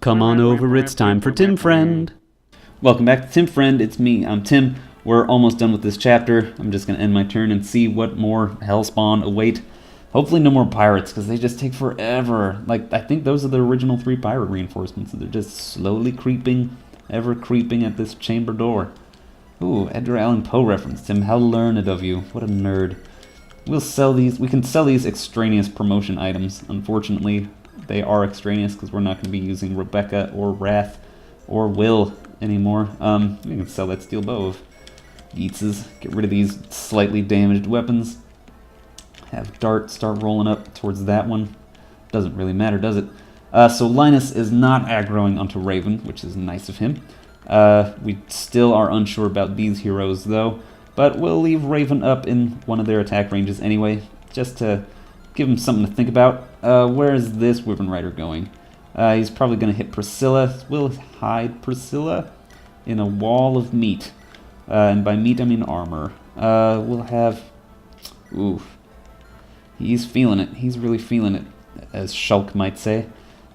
Come on over, it's time for Tim Friend. Welcome back to Tim Friend, it's me, I'm Tim. We're almost done with this chapter. I'm just going to end my turn and see what more hellspawn await. Hopefully no more pirates, because they just take forever. Like, I think those are the original 3 pirate reinforcements. They're just slowly creeping, ever creeping at this chamber door. Ooh, Edgar Allan Poe reference, Tim. How learned of you. What a nerd. We'll sell these. We can sell these extraneous promotion items. Unfortunately, they are extraneous because we're not going to be using Rebecca or Wrath or Will anymore. We can sell that steel bow of Yeats's. Get rid of these slightly damaged weapons. Have Dart start rolling up towards that one. Doesn't really matter, does it? So Linus is not aggroing onto Raven, which is nice of him. We still are unsure about these heroes, though. But we'll leave Raven up in one of their attack ranges anyway, just to give him something to think about. Where is this Wyvern Rider going? He's probably going to hit Priscilla. We'll hide Priscilla in a wall of meat. And by meat, I mean armor. We'll have... Ooh. He's feeling it. He's really feeling it, as Shulk might say.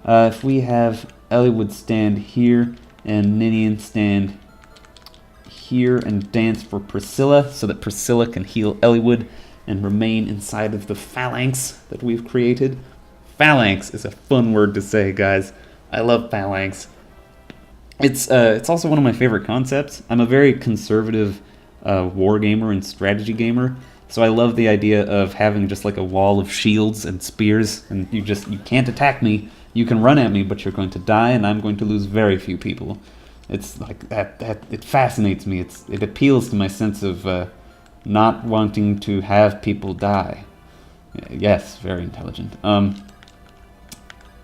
If we have Eliwood stand here, and Ninian stand here and dance for Priscilla, so that Priscilla can heal Eliwood and remain inside of the phalanx that we've created. Phalanx is a fun word to say, guys. I love phalanx. It's also one of my favorite concepts. I'm a very conservative war gamer and strategy gamer, so I love the idea of having just like a wall of shields and spears, and you can't attack me. You can run at me, but you're going to die, and I'm going to lose very few people. It's like that it fascinates me. It appeals to my sense of not wanting to have people die. Yes, very intelligent.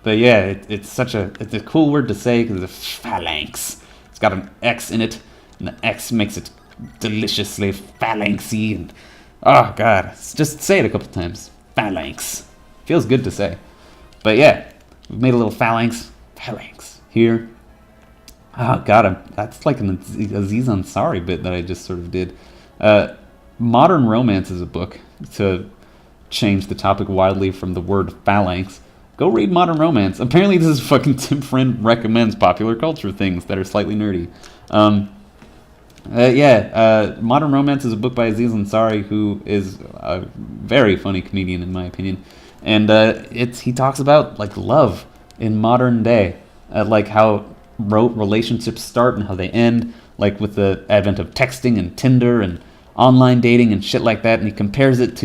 But yeah, it's a cool word to say because it's a phalanx. It's got an X in it, and the X makes it deliciously phalanxy. And oh god, just say it a couple times. Phalanx feels good to say. But yeah, we've made a little phalanx here. Oh god, that's like an Aziz Ansari bit that I just sort of did. Modern Romance is a book, to change the topic wildly from the word phalanx. Go read Modern Romance. Apparently this is fucking Tim Friend recommends popular culture things that are slightly nerdy. Modern Romance is a book by Aziz Ansari, who is a very funny comedian in my opinion. And he talks about like love in modern day, like how relationships start and how they end, like with the advent of texting and Tinder and online dating and shit like that. And he compares it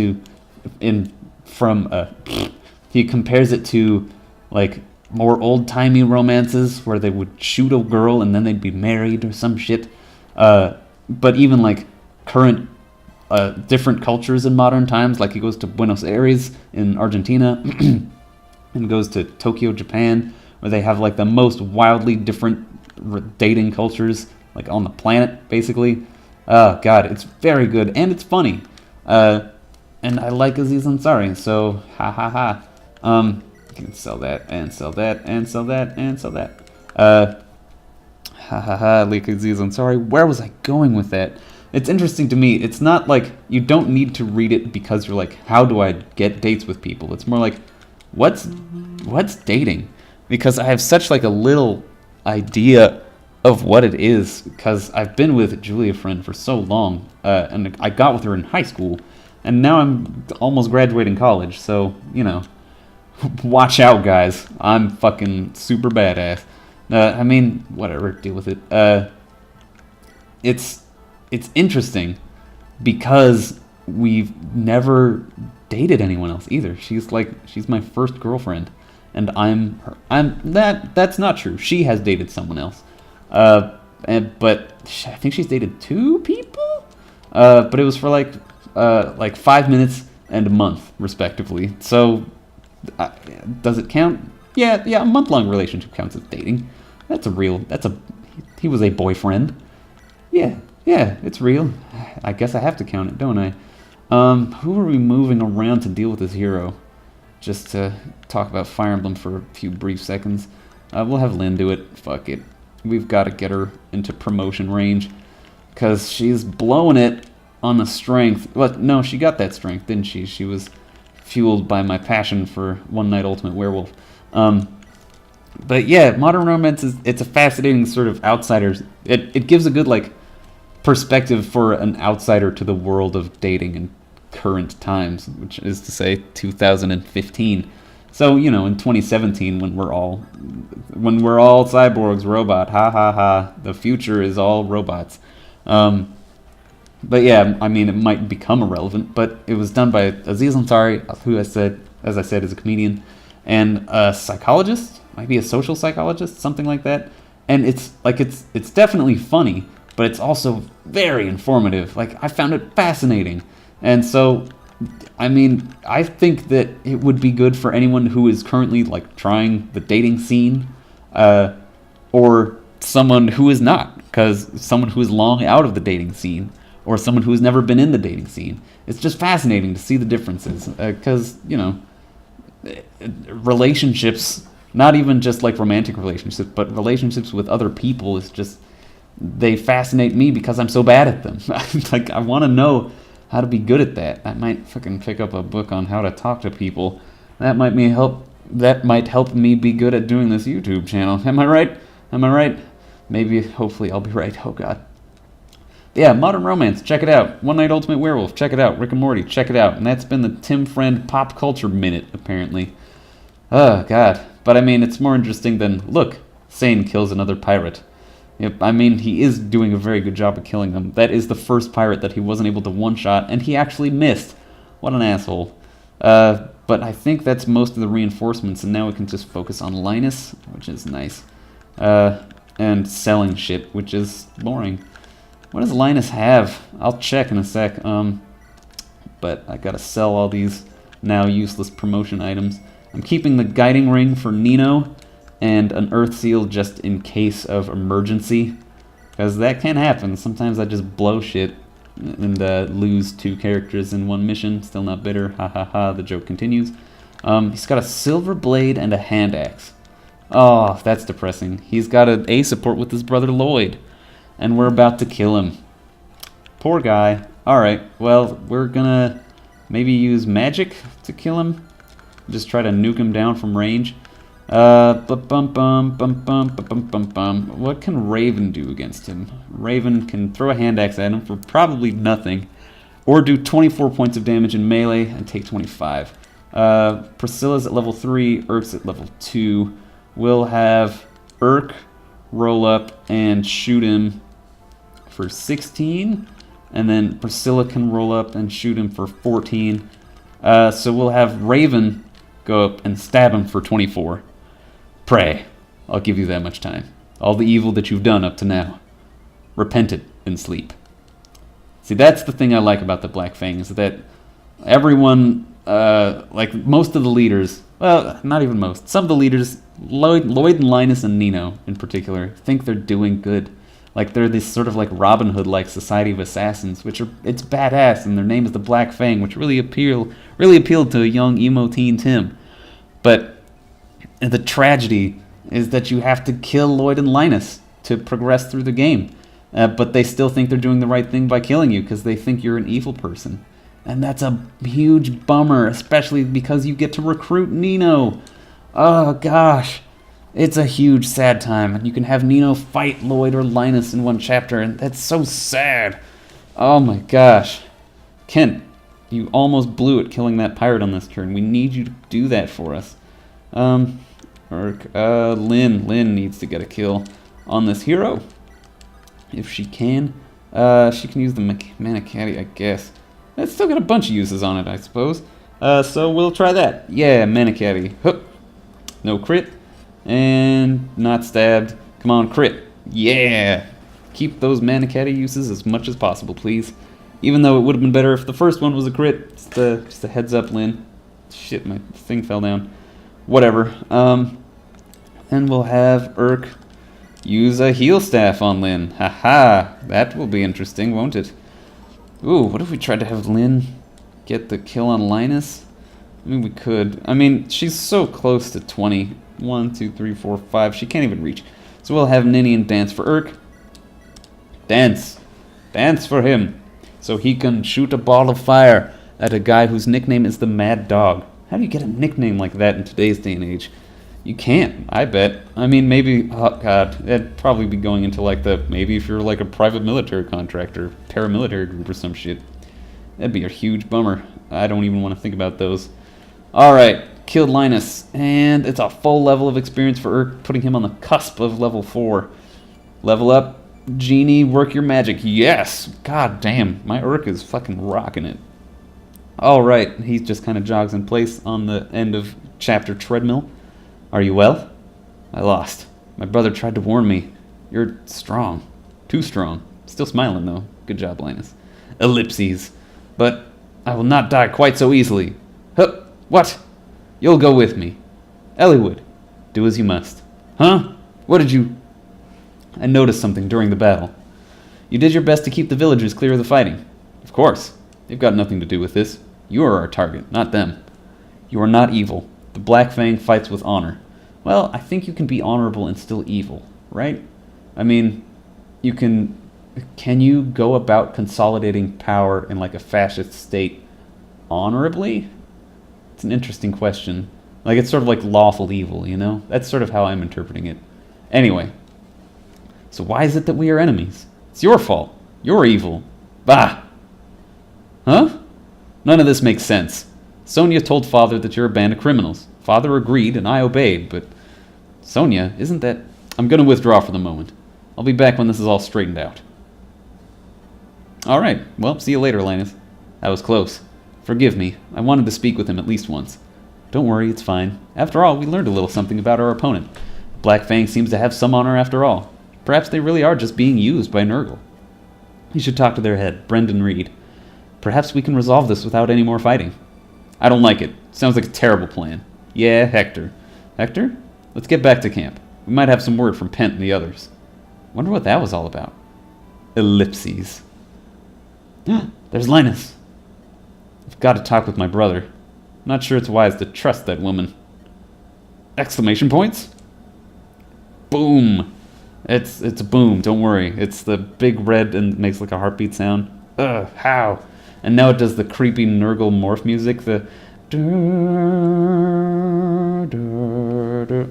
to like more old-timey romances where they would shoot a girl and then they'd be married or some shit. But even like current different cultures in modern times, like he goes to Buenos Aires in Argentina and goes to Tokyo, Japan, where they have like the most wildly different dating cultures like on the planet, basically. Oh god, it's very good and it's funny. And I like Aziz Ansari, so ha ha ha. You can sell that and sell that and sell that and sell that. Ha ha ha, like Aziz Ansari. Where was I going with that? It's interesting to me. It's not like you don't need to read it because you're like, how do I get dates with people? It's more like, what's dating? Because I have such like a little idea of what it is, because I've been with Julia Friend for so long, and I got with her in high school, and now I'm almost graduating college, so, you know, watch out, guys. I'm fucking super badass. I mean, whatever, deal with it. It's interesting because we've never dated anyone else either. She's my first girlfriend, and that's not true. She has dated someone else. But I think she's dated 2 people? But it was for like 5 minutes and a month, respectively. So, does it count? Yeah, a month-long relationship counts as dating. He was a boyfriend. Yeah, it's real. I guess I have to count it, don't I? Who are we moving around to deal with this hero? Just to talk about Fire Emblem for a few brief seconds. We'll have Lynn do it. Fuck it. We've got to get her into promotion range, because she's blowing it on the strength. Well, no, she got that strength, didn't she? She was fueled by my passion for One Night Ultimate Werewolf. But yeah, modern romance it's a fascinating sort of outsider. It gives a good like perspective for an outsider to the world of dating in current times, which is to say 2015. So, in 2017 when we're all cyborgs, robot, ha ha ha, the future is all robots. Um, but yeah, I mean, it might become irrelevant, but it was done by Aziz Ansari, who as I said, is a comedian and a psychologist, might be a social psychologist, something like that. And it's definitely funny, but it's also very informative. Like, I found it fascinating. And so, I mean, I think that it would be good for anyone who is currently like trying the dating scene, or someone who is not, because someone who is long out of the dating scene, or someone who has never been in the dating scene. It's just fascinating to see the differences, because relationships, not even just like romantic relationships, but relationships with other people is just, they fascinate me because I'm so bad at them. Like, I want to know how to be good at that. I might fucking pick up a book on how to talk to people. That might help me be good at doing this YouTube channel. Am I right? Maybe, hopefully I'll be right. Oh god. Yeah, Modern Romance, check it out. One Night Ultimate Werewolf, check it out. Rick and Morty, check it out. And that's been the Tim Friend Pop Culture Minute, apparently. Oh god. But I mean, it's more interesting than, look, Sane kills another pirate. Yep, I mean, he is doing a very good job of killing them. That is the first pirate that he wasn't able to one-shot, and he actually missed. What an asshole. But I think that's most of the reinforcements, and now we can just focus on Linus, which is nice. And selling shit, which is boring. What does Linus have? I'll check in a sec. But I gotta sell all these now useless promotion items. I'm keeping the guiding ring for Nino, and an earth seal just in case of emergency, because that can happen. Sometimes I just blow shit and lose 2 characters in one mission. Still not bitter, ha ha ha, the joke continues. He's got a silver blade and a hand axe. Oh, that's depressing. He's got an A support with his brother Lloyd, and we're about to kill him. Poor guy. Alright, well, we're gonna maybe use magic to kill him. Just try to nuke him down from range. What can Raven do against him? Raven can throw a hand axe at him for probably nothing, or do 24 points of damage in melee and take 25. Priscilla's at level 3, Urk's at level 2. We'll have Urk roll up and shoot him for 16, and then Priscilla can roll up and shoot him for 14. So we'll have Raven go up and stab him for 24. Pray. I'll give you that much time. All the evil that you've done up to now. Repent it in sleep. See, that's the thing I like about the Black Fang, is that everyone, like most of the leaders, well, not even most, some of the leaders, Lloyd and Linus and Nino in particular, think they're doing good. Like, they're this sort of like Robin Hood-like society of assassins, it's badass, and their name is the Black Fang, which really appealed to a young emo teen Tim. But the tragedy is that you have to kill Lloyd and Linus to progress through the game. But they still think they're doing the right thing by killing you because they think you're an evil person. And that's a huge bummer, especially because you get to recruit Nino. Oh gosh, it's a huge sad time. And you can have Nino fight Lloyd or Linus in one chapter, and that's so sad. Oh my gosh. Kent, you almost blew it killing that pirate on this turn. We need you to do that for us. Lynn needs to get a kill on this hero. If she can. She can use the Manichatti, I guess. It's still got a bunch of uses on it, I suppose. So we'll try that. Yeah, Manichatti. Hup. No crit. And not stabbed. Come on, crit. Yeah! Keep those Manichatti uses as much as possible, please. Even though it would have been better if the first one was a crit. Just a heads up, Lynn. Shit, my thing fell down. Whatever. Then we'll have Urk use a heal staff on Lynn. Haha, that will be interesting, won't it? Ooh, what if we tried to have Lynn get the kill on Linus? I mean, we could. I mean, she's so close to 20. 1, 2, 3, 4, 5. She can't even reach. So we'll have Ninian dance for Urk. Dance. Dance for him. So he can shoot a ball of fire at a guy whose nickname is the Mad Dog. How do you get a nickname like that in today's day and age? You can't, I bet. I mean, maybe, oh god, it'd probably be going into like maybe if you're like a private military contractor, paramilitary group or some shit. That'd be a huge bummer. I don't even want to think about those. Alright, killed Linus, and it's a full level of experience for Urk, putting him on the cusp of level 4. Level up, Genie, work your magic. Yes! God damn, my Urk is fucking rocking it. Alright, he just kind of jogs in place on the end of chapter treadmill. Are you well? I lost. My brother tried to warn me. You're strong. Too strong. Still smiling, though. Good job, Linus. Ellipses. But I will not die quite so easily. Huh? What? You'll go with me. Eliwood, do as you must. Huh? What did you... I noticed something during the battle. You did your best to keep the villagers clear of the fighting. Of course. They've got nothing to do with this. You are our target, not them. You are not evil. The Black Fang fights with honor. Well, I think you can be honorable and still evil, right? I mean, you can... Can you go about consolidating power in like a fascist state honorably? It's an interesting question. Like, it's sort of like lawful evil, you know? That's sort of how I'm interpreting it. Anyway. So why is it that we are enemies? It's your fault. You're evil. Bah! Huh? None of this makes sense. Sonia told Father that you're a band of criminals. Father agreed, and I obeyed, but... Sonia, isn't that... I'm going to withdraw for the moment. I'll be back when this is all straightened out. Alright, well, see you later, Linus. That was close. Forgive me. I wanted to speak with him at least once. Don't worry, it's fine. After all, we learned a little something about our opponent. Black Fang seems to have some honor after all. Perhaps they really are just being used by Nurgle. You should talk to their head, Brendan Reed. Perhaps we can resolve this without any more fighting. I don't like it. Sounds like a terrible plan. Yeah, Hector. Hector? Let's get back to camp. We might have some word from Pent and the others. Wonder what that was all about. Ellipses. There's Linus. I've got to talk with my brother. Not sure it's wise to trust that woman. Exclamation points? Boom. It's a boom, don't worry. It's the big red and makes like a heartbeat sound. Ugh, how? And now it does the creepy Nurgle morph music, the...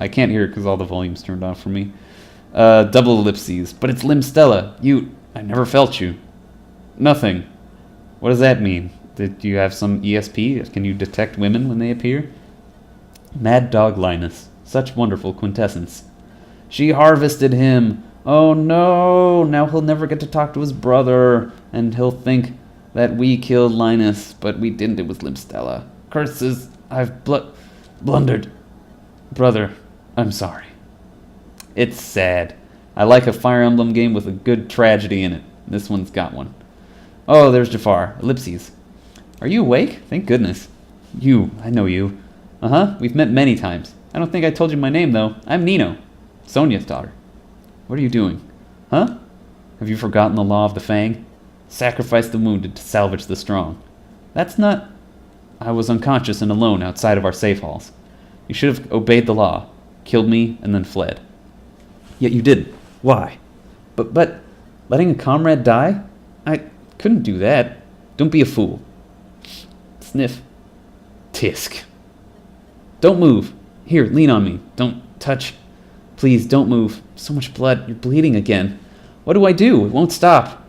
I can't hear it because all the volume's turned off for me. Double ellipses. But it's Lim Stella. I never felt you. Nothing. What does that mean? Did you have some ESP? Can you detect women when they appear? Mad Dog Linus. Such wonderful quintessence. She harvested him. Oh no! Now he'll never get to talk to his brother. And he'll think that we killed Linus, but we didn't. It was Lim Stella. Curses! I've blundered. Brother, I'm sorry. It's sad. I like a Fire Emblem game with a good tragedy in it. This one's got one. Oh, there's Jafar. Ellipses. Are you awake? Thank goodness. I know you. Uh-huh, we've met many times. I don't think I told you my name, though. I'm Nino, Sonia's daughter. What are you doing? Huh? Have you forgotten the law of the Fang? Sacrifice the wounded to salvage the strong. That's not... I was unconscious and alone outside of our safe halls. You should have obeyed the law, killed me, and then fled. Yet you didn't. Why? But letting a comrade die? I couldn't do that. Don't be a fool. Sniff. Tisk. Don't move. Here, lean on me. Don't touch. Please, don't move. So much blood. You're bleeding again. What do? It won't stop.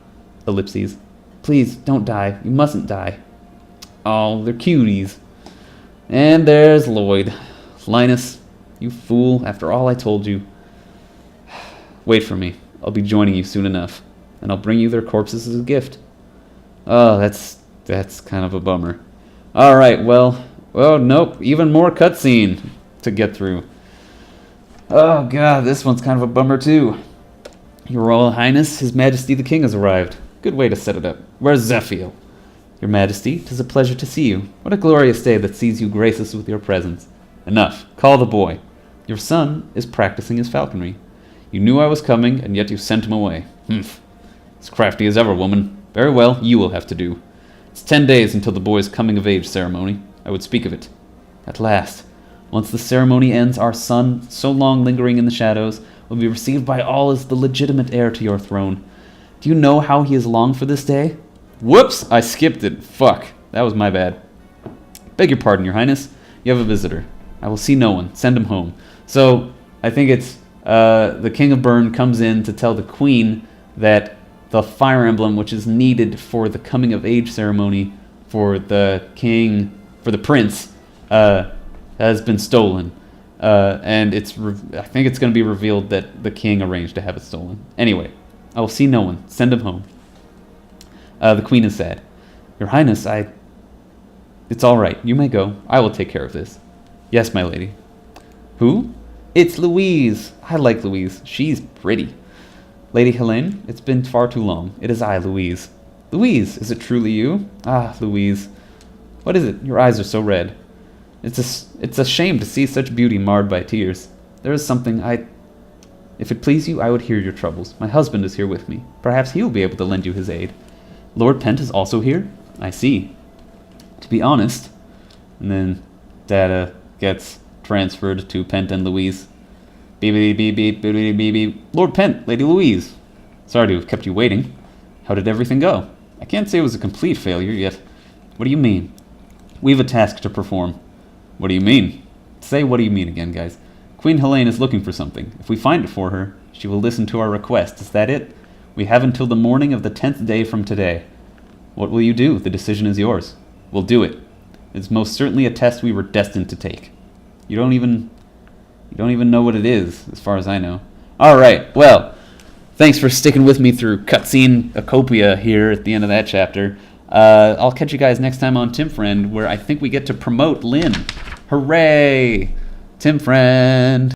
Ellipses. Please, don't die. You mustn't die. Oh, they're cuties. And there's Lloyd. Linus, you fool, after all I told you. Wait for me. I'll be joining you soon enough. And I'll bring you their corpses as a gift. Oh, that's kind of a bummer. Alright, well, nope, even more cutscene to get through. Oh god, this one's kind of a bummer too. Your Royal Highness, His Majesty the King has arrived. Good way to set it up. Where's Zephiel? Your Majesty, 'tis a pleasure to see you. What a glorious day that sees you grace us with your presence. Enough. Call the boy. Your son is practicing his falconry. You knew I was coming, and yet you sent him away. Humph. As crafty as ever, woman. Very well, you will have to do. It's 10 days until the boy's coming-of-age ceremony. I would speak of it. At last. Once the ceremony ends, our son, so long lingering in the shadows, will be received by all as the legitimate heir to your throne. Do you know how he has longed for this day? Whoops! I skipped it. Fuck. That was my bad. Beg your pardon, Your Highness. You have a visitor. I will see no one. Send him home. So I think it's the King of Bern comes in to tell the Queen that the fire emblem, which is needed for the coming of age ceremony for the prince, has been stolen. And I think it's going to be revealed that the king arranged to have it stolen. Anyway, I will see no one. Send him home. The Queen is sad. Your Highness, It's all right. You may go. I will take care of this. Yes, my lady. Who? It's Louise. I like Louise. She's pretty. Lady Helene, it's been far too long. It is I, Louise. Louise, is it truly you? Ah, Louise. What is it? Your eyes are so red. It's a shame to see such beauty marred by tears. There is something If it please you, I would hear your troubles. My husband is here with me. Perhaps he will be able to lend you his aid. Lord Pent is also here? I see. To be honest... And then data gets transferred to Pent and Louise. Beep, beep, beep, beep, beep, beep, beep, beep. Lord Pent, Lady Louise. Sorry to have kept you waiting. How did everything go? I can't say it was a complete failure yet. What do you mean? We've a task to perform. What do you mean? Say what do you mean again, guys. Queen Helene is looking for something. If we find it for her, she will listen to our request. Is that it? We have until the morning of the 10th day from today. What will you do? The decision is yours. We'll do it. It's most certainly a test we were destined to take. You don't even know what it is, as far as I know. Alright, well, thanks for sticking with me through cutscene Acopia here at the end of that chapter. I'll catch you guys next time on Tim Friend, where I think we get to promote Lynn. Hooray! Tim Friend!